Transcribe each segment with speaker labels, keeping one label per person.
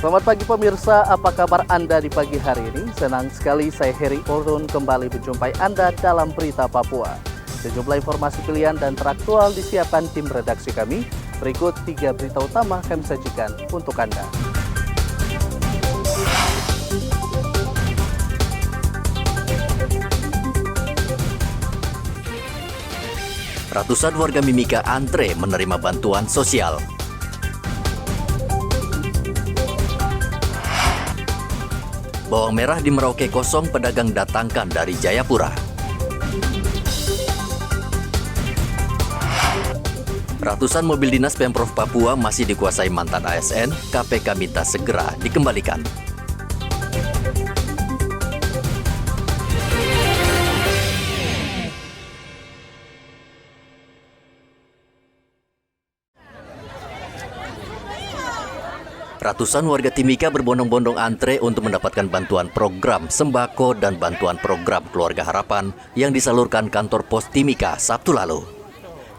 Speaker 1: Selamat pagi pemirsa, apa kabar Anda di pagi hari ini? Senang sekali saya Heri Orun kembali menjumpai Anda dalam Berita Papua. Sejumlah informasi pilihan dan teraktual disiapkan tim redaksi kami. Berikut 3 berita utama kami sajikan untuk Anda.
Speaker 2: Ratusan warga Mimika antre menerima bantuan sosial. Bawang merah di Merauke kosong, pedagang datangkan dari Jayapura. Ratusan mobil dinas Pemprov Papua masih dikuasai mantan ASN, KPK minta segera dikembalikan. Ratusan warga Timika berbondong-bondong antre untuk mendapatkan bantuan program sembako dan bantuan program Keluarga Harapan yang disalurkan kantor pos Timika Sabtu lalu.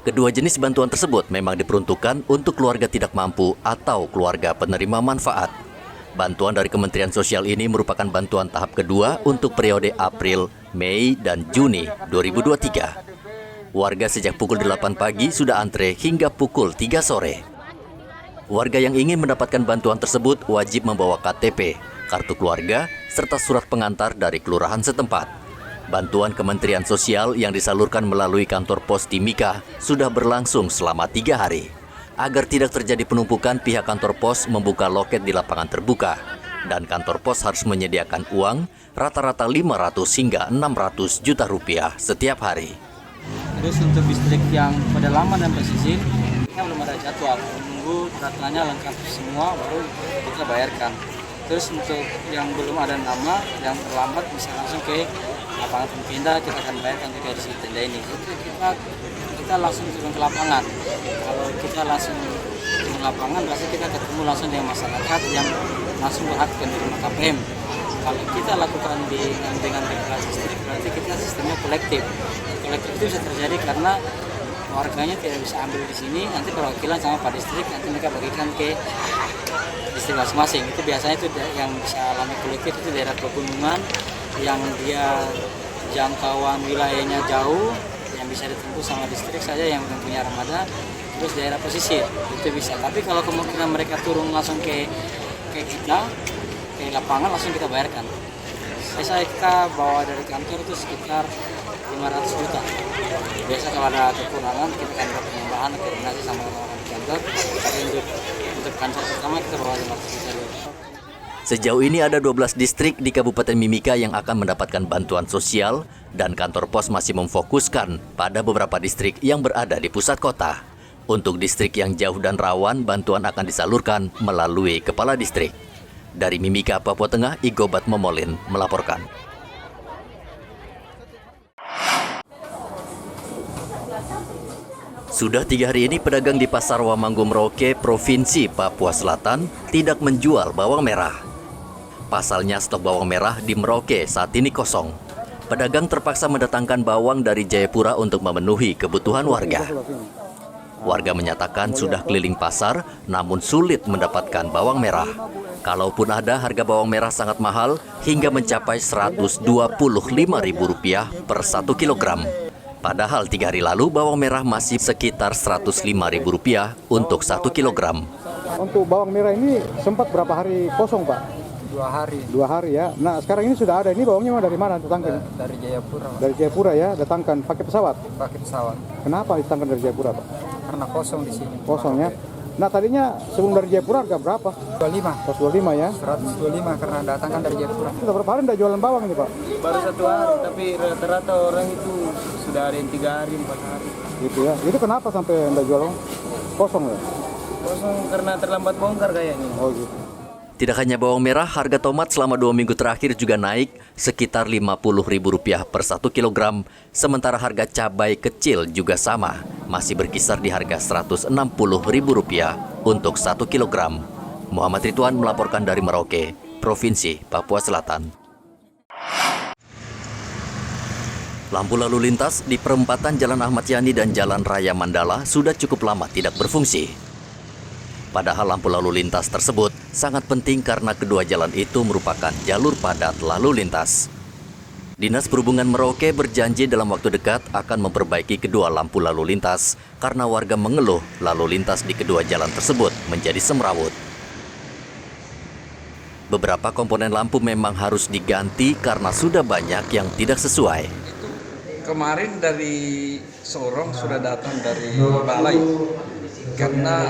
Speaker 2: Kedua jenis bantuan tersebut memang diperuntukkan untuk keluarga tidak mampu atau keluarga penerima manfaat. Bantuan dari Kementerian Sosial ini merupakan bantuan tahap kedua untuk periode April, Mei, dan Juni 2023. Warga sejak pukul 8 pagi sudah antre hingga pukul 3 sore. Warga yang ingin mendapatkan bantuan tersebut wajib membawa KTP, kartu keluarga, serta surat pengantar dari kelurahan setempat. Bantuan Kementerian Sosial yang disalurkan melalui kantor pos Timika sudah berlangsung selama 3 hari. Agar tidak terjadi penumpukan, pihak kantor pos membuka loket di lapangan terbuka. Dan kantor pos harus menyediakan uang rata-rata 500 hingga 600 juta rupiah setiap hari.
Speaker 3: Terus untuk distrik yang pedalaman dan pesisir, kita belum ada jadwal. Menunggu datanya lengkap semua baru kita bayarkan. Terus untuk yang belum ada nama, yang terlambat bisa langsung ke lapangan Pindah, kita akan bayarkan juga di tenda ini. Kita langsung turun ke lapangan. Kalau kita langsung turun ke lapangan, berarti kita ketemu langsung dengan masyarakat yang langsung berhak menerima KPM. Kalau kita lakukan dengan regulasi distrik, berarti kita sistemnya kolektif. Kolektif itu bisa terjadi karena warganya tidak bisa ambil di sini, nanti perwakilan sama Pak Distrik, nanti mereka bagikan ke distrik masing-masing. Itu biasanya itu yang bisa alami kolektif itu daerah pegunungan yang dia jangkauan wilayahnya jauh, yang bisa ditempuh sama distrik saja yang punya armada, terus daerah pesisir itu bisa. Tapi kalau kemungkinan mereka turun langsung ke kita, ke lapangan langsung kita bayarkan. Kita bawa dari kantor itu sekitar 500 juta. Biasa kalau ada kekurangan kita akan dapat penambahan koordinasi sama orang-orang di kantor. Tapi untuk kantor pertama kita bawa 500 juta dulu.
Speaker 2: Sejauh ini ada 12 distrik di Kabupaten Mimika yang akan mendapatkan bantuan sosial dan kantor pos masih memfokuskan pada beberapa distrik yang berada di pusat kota. Untuk distrik yang jauh dan rawan, bantuan akan disalurkan melalui kepala distrik. Dari Mimika, Papua Tengah, Igobat Momolin melaporkan. Sudah 3 hari ini pedagang di Pasar Wamanggu Merauke, Provinsi Papua Selatan tidak menjual bawang merah. Pasalnya stok bawang merah di Merauke saat ini kosong. Pedagang terpaksa mendatangkan bawang dari Jayapura untuk memenuhi kebutuhan warga. Warga menyatakan sudah keliling pasar namun sulit mendapatkan bawang merah. Kalaupun ada, harga bawang merah sangat mahal hingga mencapai Rp125.000 per 1 kilogram. Padahal 3 hari lalu bawang merah masih sekitar Rp105.000 untuk 1 kilogram.
Speaker 4: Untuk bawang merah ini sempat berapa hari kosong, Pak?
Speaker 3: 2 hari.
Speaker 4: 2 hari ya. Nah sekarang ini sudah ada. Ini bawangnya dari mana datangkan?
Speaker 3: Dari Jayapura.
Speaker 4: Dari Jayapura ya, datangkan pakai pesawat.
Speaker 3: Pakai pesawat.
Speaker 4: Kenapa datangkan dari Jayapura, Pak?
Speaker 3: Karena kosong di sini.
Speaker 4: Kosong ya. Nah tadinya sebelum dari Jayapura harga berapa?
Speaker 3: 25.
Speaker 4: 125 ya.
Speaker 3: 125 karena datangkan dari Jayapura.
Speaker 4: Sudah berapa hari tidak jualan bawang ini, Pak?
Speaker 3: Baru 1 hari, tapi rata-rata orang itu sudah ada yang 3 hari, 4 hari.
Speaker 4: Gitu ya. Itu kenapa sampai tidak jual bawang? Kosong ya?
Speaker 3: Kosong karena terlambat bongkar kayaknya.
Speaker 4: Oh gitu.
Speaker 2: Tidak hanya bawang merah, harga tomat selama 2 minggu terakhir juga naik sekitar Rp50.000 per 1 kilogram, sementara harga cabai kecil juga sama, masih berkisar di harga Rp160.000 untuk 1 kilogram. Muhammad Ridwan melaporkan dari Merauke, Provinsi Papua Selatan. Lampu lalu lintas di perempatan Jalan Ahmad Yani dan Jalan Raya Mandala sudah cukup lama tidak berfungsi. Padahal lampu lalu lintas tersebut sangat penting karena kedua jalan itu merupakan jalur padat lalu lintas. Dinas Perhubungan Merauke berjanji dalam waktu dekat akan memperbaiki kedua lampu lalu lintas karena warga mengeluh lalu lintas di kedua jalan tersebut menjadi semrawut. Beberapa komponen lampu memang harus diganti karena sudah banyak yang tidak sesuai.
Speaker 5: Kemarin dari Sorong sudah datang dari balai karena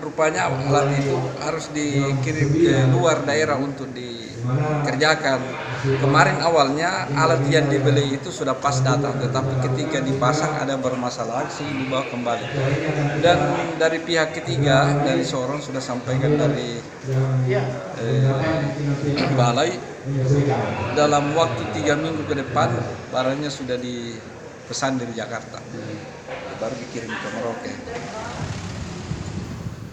Speaker 5: rupanya alat itu harus dikirim ke luar daerah untuk dikerjakan. Kemarin awalnya alat yang dibeli itu sudah pas datang, tetapi ketika dipasang ada bermasalah, dibawa kembali. Dan dari pihak ketiga dari Sorong sudah sampaikan dari balai dalam waktu 3 minggu ke depan barangnya sudah dipesan dari Jakarta, baru dikirim ke Merauke.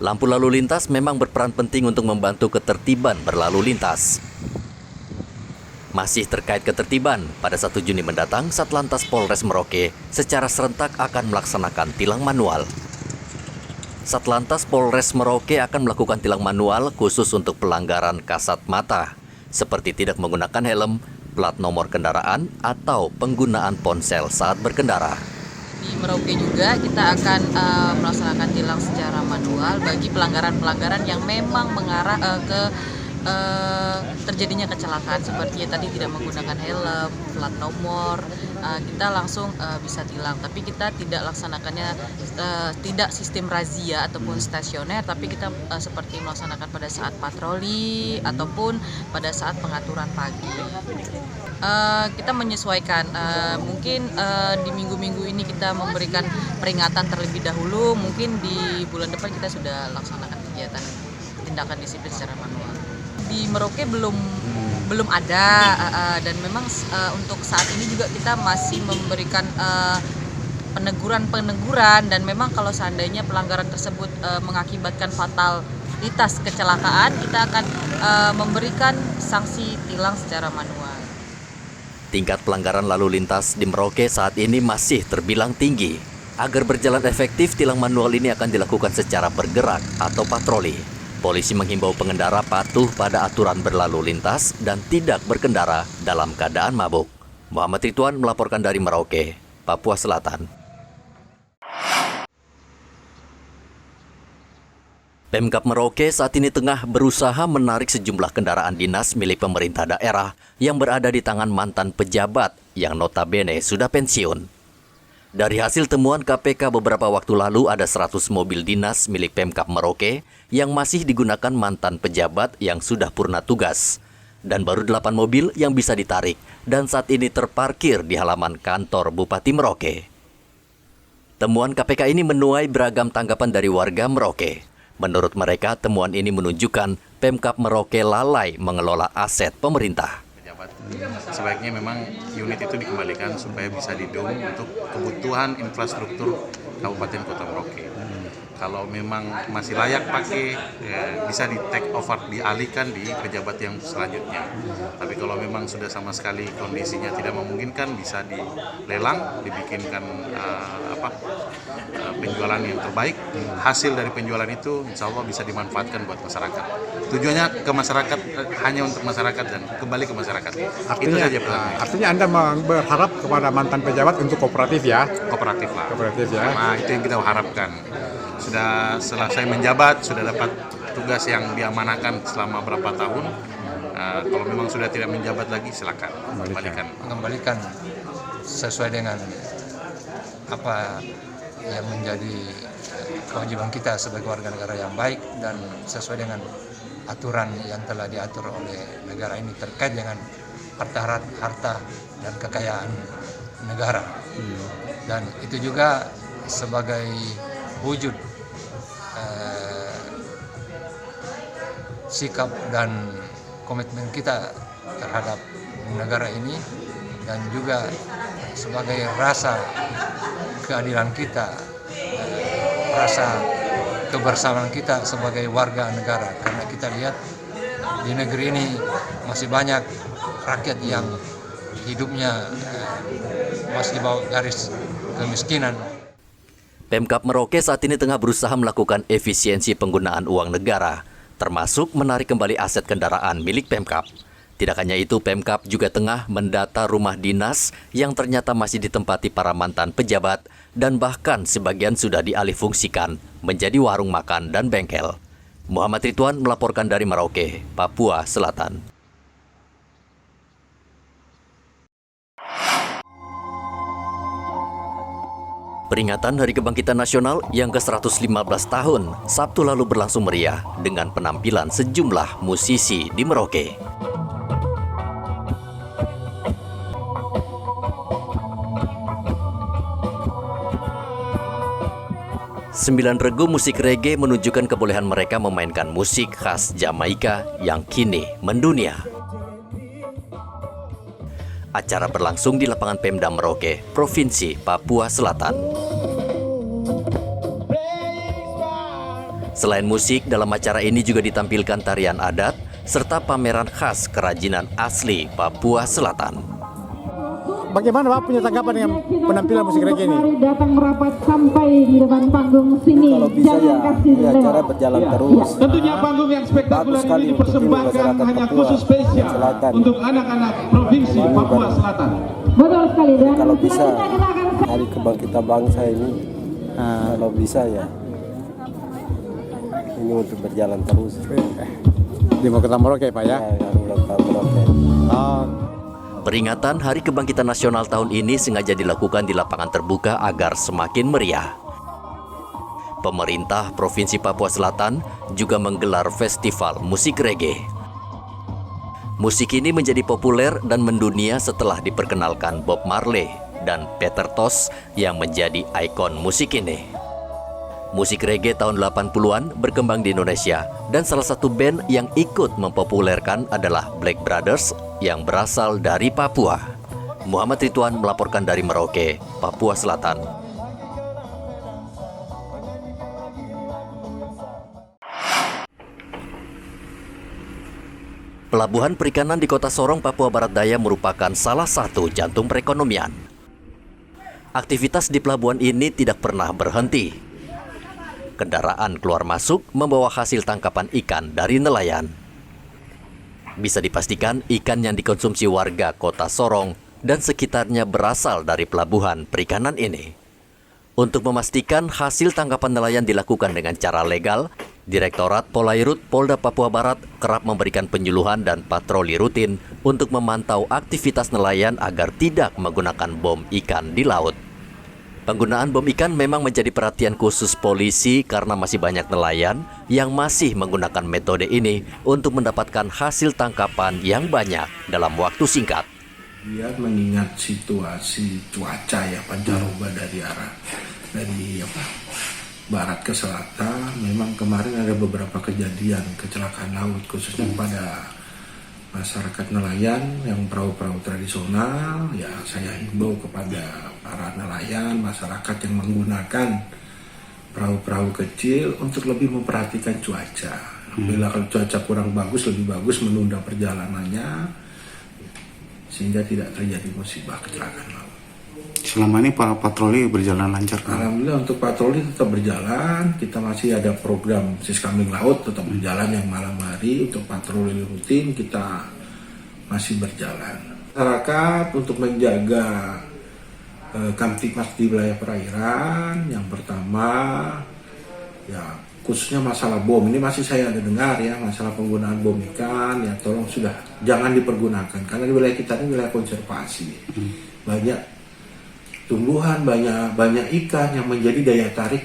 Speaker 2: Lampu lalu lintas memang berperan penting untuk membantu ketertiban berlalu lintas. Masih terkait ketertiban, pada 1 Juni mendatang, Satlantas Polres Merauke secara serentak akan melaksanakan tilang manual. Satlantas Polres Merauke akan melakukan tilang manual khusus untuk pelanggaran kasat mata, seperti tidak menggunakan helm, plat nomor kendaraan, atau penggunaan ponsel saat berkendara.
Speaker 6: Di Merauke juga kita akan melaksanakan tilang secara manual bagi pelanggaran-pelanggaran yang memang mengarah ke terjadinya kecelakaan, seperti tadi tidak menggunakan helm, plat nomor, kita langsung bisa tilang. Tapi kita tidak laksanakannya tidak sistem razia ataupun stasioner, tapi kita seperti melaksanakan pada saat patroli ataupun pada saat pengaturan pagi. Kita menyesuaikan, mungkin di minggu-minggu ini kita memberikan peringatan terlebih dahulu, mungkin di bulan depan kita sudah laksanakan kegiatan tindakan disiplin secara manual. Di Merauke belum ada, dan memang untuk saat ini juga kita masih memberikan peneguran, dan memang kalau seandainya pelanggaran tersebut mengakibatkan fatalitas kecelakaan, kita akan memberikan sanksi tilang secara manual.
Speaker 2: Tingkat pelanggaran lalu lintas di Merauke saat ini masih terbilang tinggi. Agar berjalan efektif, tilang manual ini akan dilakukan secara bergerak atau patroli. Polisi menghimbau pengendara patuh pada aturan berlalu lintas dan tidak berkendara dalam keadaan mabuk. Muhammad Ridwan melaporkan dari Merauke, Papua Selatan. Pemkab Merauke saat ini tengah berusaha menarik sejumlah kendaraan dinas milik pemerintah daerah yang berada di tangan mantan pejabat yang notabene sudah pensiun. Dari hasil temuan KPK beberapa waktu lalu ada 100 mobil dinas milik Pemkab Merauke yang masih digunakan mantan pejabat yang sudah purna tugas. Dan baru 8 mobil yang bisa ditarik dan saat ini terparkir di halaman kantor Bupati Merauke. Temuan KPK ini menuai beragam tanggapan dari warga Merauke. Menurut mereka, temuan ini menunjukkan Pemkab Merauke lalai mengelola aset pemerintah.
Speaker 7: Sebaiknya memang unit itu dikembalikan supaya bisa didukung untuk kebutuhan infrastruktur Kabupaten Kota Merauke. Kalau memang masih layak pakai, bisa di take over, dialihkan di pejabat yang selanjutnya. Tapi kalau memang sudah sama sekali kondisinya tidak memungkinkan, bisa dilelang, dibikinkan penjualan yang terbaik. Hasil dari penjualan itu insya Allah bisa dimanfaatkan buat masyarakat. Tujuannya ke masyarakat, hanya untuk masyarakat dan kembali ke masyarakat. Itu saja pesannya.
Speaker 4: Artinya Anda berharap kepada mantan pejabat untuk kooperatif ya?
Speaker 7: Kooperatif lah.
Speaker 4: Kooperatif ya.
Speaker 7: Nah, itu yang kita harapkan. Sudah selesai menjabat, sudah dapat tugas yang diamanakan selama berapa tahun. Kalau memang sudah tidak menjabat lagi, silakan
Speaker 8: mengembalikan sesuai dengan apa yang menjadi kewajiban kita sebagai warga negara yang baik dan sesuai dengan aturan yang telah diatur oleh negara ini terkait dengan harta dan kekayaan negara. Dan itu juga sebagai wujud sikap dan komitmen kita terhadap negara ini, dan juga sebagai rasa keadilan kita, rasa kebersamaan kita sebagai warga negara, karena kita lihat di negeri ini masih banyak rakyat yang hidupnya masih di bawah garis kemiskinan.
Speaker 2: Pemkab Merauke saat ini tengah berusaha melakukan efisiensi penggunaan uang negara, termasuk menarik kembali aset kendaraan milik Pemkab. Tidak hanya itu, Pemkab juga tengah mendata rumah dinas yang ternyata masih ditempati para mantan pejabat dan bahkan sebagian sudah dialihfungsikan menjadi warung makan dan bengkel. Muhammad Ridwan melaporkan dari Merauke, Papua Selatan. Peringatan Hari Kebangkitan Nasional yang ke-115 tahun, Sabtu lalu berlangsung meriah dengan penampilan sejumlah musisi di Merauke. Sembilan regu musik reggae menunjukkan kebolehan mereka memainkan musik khas Jamaika yang kini mendunia. Acara berlangsung di lapangan Pemda Merauke, Provinsi Papua Selatan. Selain musik, dalam acara ini juga ditampilkan tarian adat serta pameran khas kerajinan asli Papua Selatan.
Speaker 4: Bagaimana Pak punya tanggapan dengan penampilan musik reggae ini?
Speaker 9: Datang merapat sampai di depan panggung sini.
Speaker 10: Kalau bisa ya acara berjalan terus.
Speaker 9: Tentunya panggung yang spektakuler ini dipersembahkan hanya khusus spesial untuk anak-anak Provinsi Papua Selatan. Betul sekali. Dan
Speaker 10: kalau bisa Hari Kebangkitan Bangsa ini, kalau bisa ya ini untuk berjalan terus.
Speaker 4: Di Kota Merauke Pak ya?
Speaker 10: Ya, di Kota Merauke.
Speaker 2: Peringatan Hari Kebangkitan Nasional tahun ini sengaja dilakukan di lapangan terbuka agar semakin meriah. Pemerintah Provinsi Papua Selatan juga menggelar festival musik reggae. Musik ini menjadi populer dan mendunia setelah diperkenalkan Bob Marley dan Peter Tosh yang menjadi ikon musik ini. Musik reggae tahun 80-an berkembang di Indonesia dan salah satu band yang ikut mempopulerkan adalah Black Brothers yang berasal dari Papua. Muhammad Ridwan melaporkan dari Merauke, Papua Selatan. Pelabuhan perikanan di Kota Sorong, Papua Barat Daya merupakan salah satu jantung perekonomian. Aktivitas di pelabuhan ini tidak pernah berhenti. Kendaraan keluar masuk membawa hasil tangkapan ikan dari nelayan. Bisa dipastikan ikan yang dikonsumsi warga Kota Sorong dan sekitarnya berasal dari pelabuhan perikanan ini. Untuk memastikan hasil tangkapan nelayan dilakukan dengan cara legal, Direktorat Polairut Polda Papua Barat kerap memberikan penyuluhan dan patroli rutin untuk memantau aktivitas nelayan agar tidak menggunakan bom ikan di laut. Penggunaan bom ikan memang menjadi perhatian khusus polisi karena masih banyak nelayan yang masih menggunakan metode ini untuk mendapatkan hasil tangkapan yang banyak dalam waktu singkat.
Speaker 11: Dia mengingat situasi cuaca ya, pancaroba dari barat ke selatan. Memang kemarin ada beberapa kejadian kecelakaan laut khususnya pada masyarakat nelayan yang perahu-perahu tradisional. Ya, saya himbau kepada para nelayan, masyarakat yang menggunakan perahu-perahu kecil untuk lebih memperhatikan cuaca. Bila kalau cuaca kurang bagus, lebih bagus menunda perjalanannya sehingga tidak terjadi musibah kecelakaan laut.
Speaker 12: Selama ini para patroli berjalan lancar kan?
Speaker 11: Alhamdulillah untuk patroli tetap berjalan. Kita masih ada program Siskamling Laut tetap berjalan yang malam hari. Untuk patroli rutin kita masih berjalan. Masyarakat untuk menjaga kamtipmas di wilayah perairan, yang pertama ya khususnya masalah bom. Ini masih saya dengar ya, masalah penggunaan bom ikan ya, tolong sudah jangan dipergunakan karena di wilayah kita ini wilayah konservasi. Banyak tumbuhan, banyak ikan yang menjadi daya tarik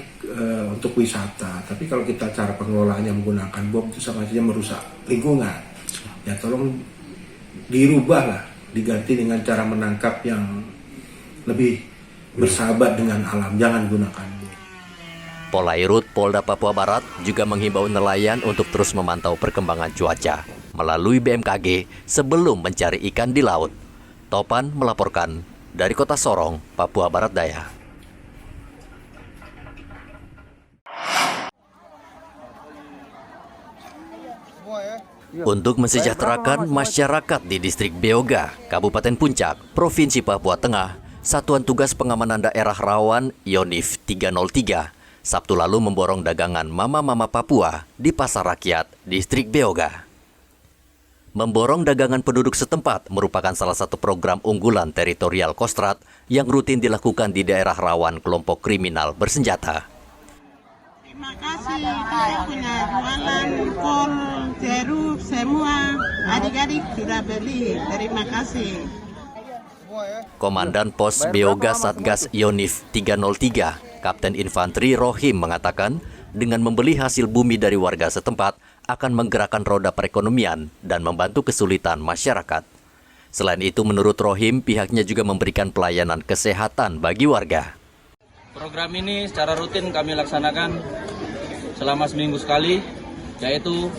Speaker 11: untuk wisata. Tapi kalau kita cara pengelolaannya menggunakan bom itu sama saja merusak lingkungan. Ya tolong dirubah lah, diganti dengan cara menangkap yang lebih bersahabat dengan alam, jangan gunakan bom.
Speaker 2: Polairut Polda Papua Barat juga menghimbau nelayan untuk terus memantau perkembangan cuaca melalui BMKG sebelum mencari ikan di laut. Topan melaporkan dari Kota Sorong, Papua Barat Daya. Untuk mensejahterakan masyarakat di Distrik Beoga, Kabupaten Puncak, Provinsi Papua Tengah, Satuan Tugas Pengamanan Daerah Rawan Yonif 303 Sabtu lalu memborong dagangan mama-mama Papua di Pasar Rakyat, Distrik Beoga. Memborong dagangan penduduk setempat merupakan salah satu program unggulan teritorial Kostrad yang rutin dilakukan di daerah rawan kelompok kriminal bersenjata.
Speaker 13: Terima kasih, saya punya jualan kol, jeruk, semua adik-adik sudah beli. Terima kasih.
Speaker 2: Komandan Pos Beoga Satgas Yonif 303, Kapten Infanteri Rohim mengatakan, dengan membeli hasil bumi dari warga setempat akan menggerakkan roda perekonomian dan membantu kesulitan masyarakat. Selain itu, menurut Rohim, pihaknya juga memberikan pelayanan kesehatan bagi warga.
Speaker 3: Program ini secara rutin kami laksanakan selama seminggu sekali, yaitu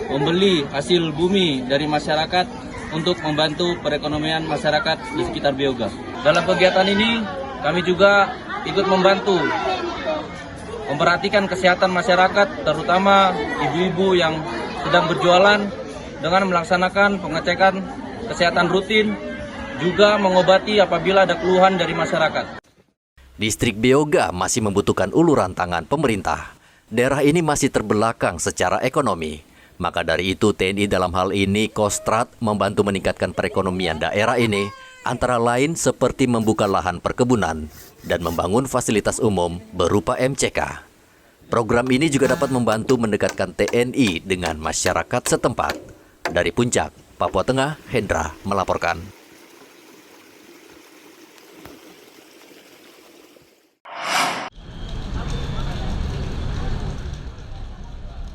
Speaker 3: membeli hasil bumi dari masyarakat untuk membantu perekonomian masyarakat di sekitar Beoga. Dalam kegiatan ini, kami juga ikut membantu memperhatikan kesehatan masyarakat, terutama ibu-ibu yang sedang berjualan dengan melaksanakan pengecekan kesehatan rutin, juga mengobati apabila ada keluhan dari masyarakat.
Speaker 2: Distrik Beoga masih membutuhkan uluran tangan pemerintah. Daerah ini masih terbelakang secara ekonomi. Maka dari itu TNI dalam hal ini Kostrad membantu meningkatkan perekonomian daerah ini, antara lain seperti membuka lahan perkebunan dan membangun fasilitas umum berupa MCK. Program ini juga dapat membantu mendekatkan TNI dengan masyarakat setempat. Dari Puncak, Papua Tengah, Hendra melaporkan.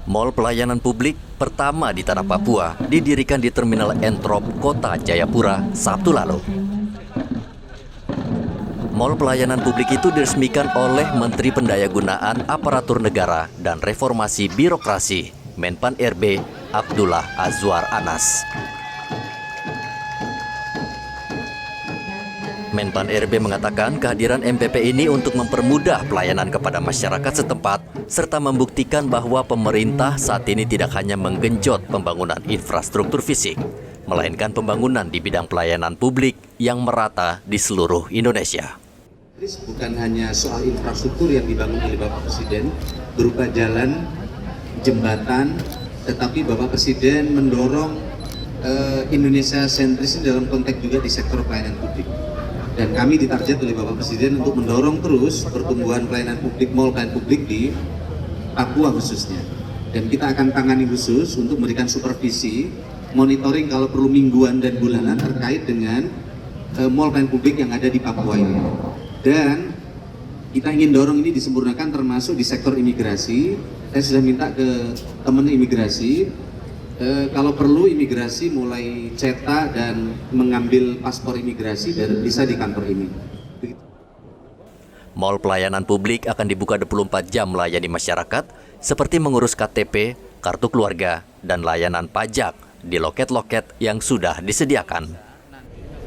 Speaker 2: Mall pelayanan publik pertama di tanah Papua didirikan di Terminal Entrop, Kota Jayapura, Sabtu lalu. Mall pelayanan publik itu diresmikan oleh Menteri Pendayagunaan Aparatur Negara dan Reformasi Birokrasi, Menpan RB Abdullah Azwar Anas. Menpan RB mengatakan kehadiran MPP ini untuk mempermudah pelayanan kepada masyarakat setempat serta membuktikan bahwa pemerintah saat ini tidak hanya menggenjot pembangunan infrastruktur fisik, melainkan pembangunan di bidang pelayanan publik yang merata di seluruh Indonesia.
Speaker 14: Bukan hanya soal infrastruktur yang dibangun oleh Bapak Presiden berupa jalan, jembatan, tetapi Bapak Presiden mendorong Indonesia sentris dalam konteks juga di sektor pelayanan publik. Dan kami ditarget oleh Bapak Presiden untuk mendorong terus pertumbuhan pelayanan publik, mall pelayanan publik di Papua khususnya. Dan kita akan tangani khusus untuk memberikan supervisi, monitoring kalau perlu mingguan dan bulanan terkait dengan mall pelayanan publik yang ada di Papua ini. Dan kita ingin dorong ini disempurnakan termasuk di sektor imigrasi. Saya sudah minta ke teman imigrasi, kalau perlu imigrasi mulai cetak dan mengambil paspor imigrasi dan bisa di kantor ini.
Speaker 2: Mall pelayanan publik akan dibuka 24 jam melayani masyarakat seperti mengurus KTP, kartu keluarga, dan layanan pajak di loket-loket yang sudah disediakan.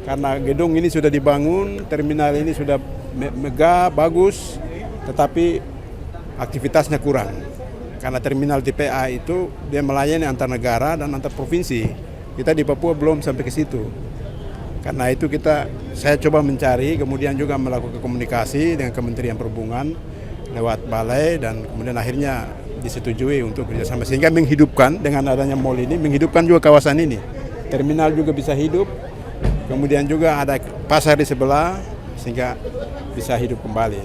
Speaker 4: Karena gedung ini sudah dibangun, terminal ini sudah megah, bagus, tetapi aktivitasnya kurang. Karena terminal TPA itu dia melayani antar negara dan antar provinsi. Kita di Papua belum sampai ke situ. Karena itu saya coba mencari, kemudian juga melakukan komunikasi dengan Kementerian Perhubungan lewat balai dan kemudian akhirnya disetujui untuk kerjasama. Sehingga menghidupkan dengan adanya mall ini, menghidupkan juga kawasan ini. Terminal juga bisa hidup, kemudian juga ada pasar di sebelah sehingga bisa hidup kembali.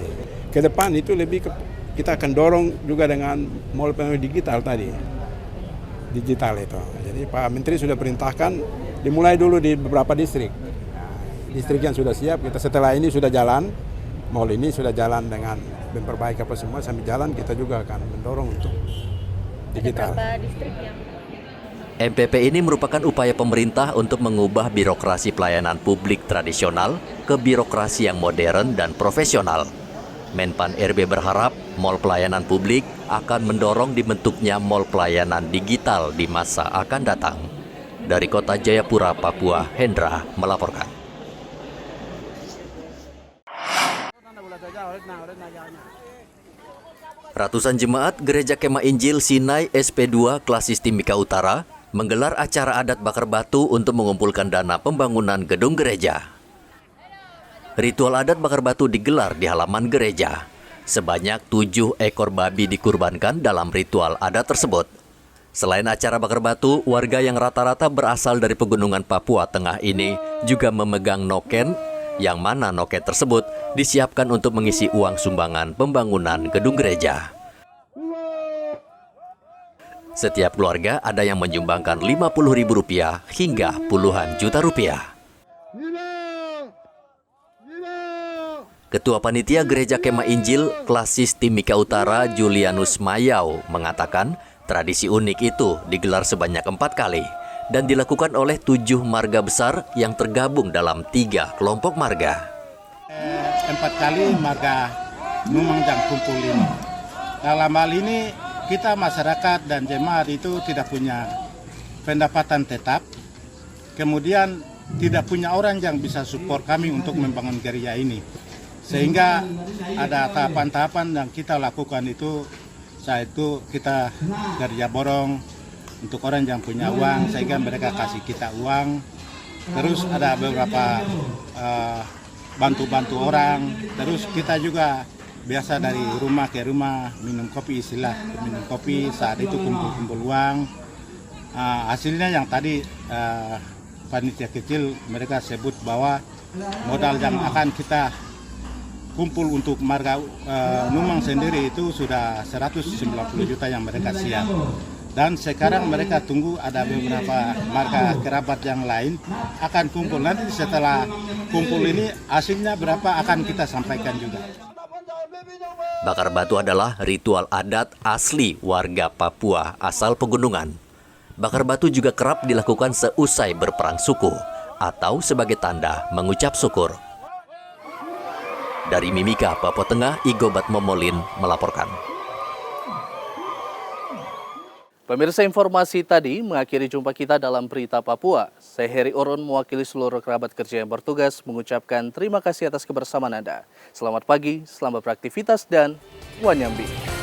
Speaker 4: Ke depan itu lebih kita akan dorong juga dengan mall digital tadi. Digital itu. Jadi Pak Menteri sudah perintahkan dimulai dulu di beberapa distrik. Distrik yang sudah siap, kita setelah ini sudah jalan, mall ini sudah jalan dengan memperbaiki apa semua, sambil jalan kita juga akan mendorong untuk digital.
Speaker 15: Ada berapa distrik yang
Speaker 2: MPP ini merupakan upaya pemerintah untuk mengubah birokrasi pelayanan publik tradisional ke birokrasi yang modern dan profesional. Menpan RB berharap mall pelayanan publik akan mendorong dibentuknya mall pelayanan digital di masa akan datang. Dari Kota Jayapura, Papua, Hendra melaporkan. Ratusan jemaat Gereja Kemah Injil Sinai SP2 Klasis Timika Utara menggelar acara adat bakar batu untuk mengumpulkan dana pembangunan gedung gereja. Ritual adat bakar batu digelar di halaman gereja. Sebanyak 7 ekor babi dikurbankan dalam ritual adat tersebut. Selain acara bakar batu, warga yang rata-rata berasal dari pegunungan Papua Tengah ini juga memegang noken, yang mana noken tersebut disiapkan untuk mengisi uang sumbangan pembangunan gedung gereja. Setiap keluarga ada yang menyumbangkan Rp50.000 hingga puluhan juta rupiah. Ketua Panitia Gereja Kemah Injil Klasis Timika Utara Julianus Mayau mengatakan tradisi unik itu digelar sebanyak 4 kali dan dilakukan oleh 7 marga besar yang tergabung dalam 3 kelompok marga.
Speaker 15: 4 kali marga Numangjang kumpul ini. Dalam hal ini kita masyarakat dan jemaat itu tidak punya pendapatan tetap, kemudian tidak punya orang yang bisa support kami untuk membangun gereja ini. Sehingga ada tahapan-tahapan yang kita lakukan itu, saat itu kita gereja borong untuk orang yang punya uang, sehingga mereka kasih kita uang. Terus ada beberapa bantu-bantu orang, terus kita juga biasa dari rumah ke rumah minum kopi, minum kopi, saat itu kumpul-kumpul uang. Hasilnya yang tadi panitia kecil mereka sebut bahwa modal yang akan kita kumpul untuk marga Numang sendiri itu sudah 190 juta yang mereka siap. Dan sekarang mereka tunggu ada beberapa marga kerabat yang lain akan kumpul. Nanti setelah kumpul ini hasilnya berapa akan kita sampaikan juga.
Speaker 2: Bakar batu adalah ritual adat asli warga Papua asal pegunungan. Bakar batu juga kerap dilakukan seusai berperang suku atau sebagai tanda mengucap syukur. Dari Mimika, Papua Tengah, Igobat Momolin melaporkan.
Speaker 1: Pemirsa, informasi tadi mengakhiri jumpa kita dalam Berita Papua. Saya Heri Orun mewakili seluruh kerabat kerja yang bertugas mengucapkan terima kasih atas kebersamaan Anda. Selamat pagi, selamat beraktivitas, dan Wanyambi.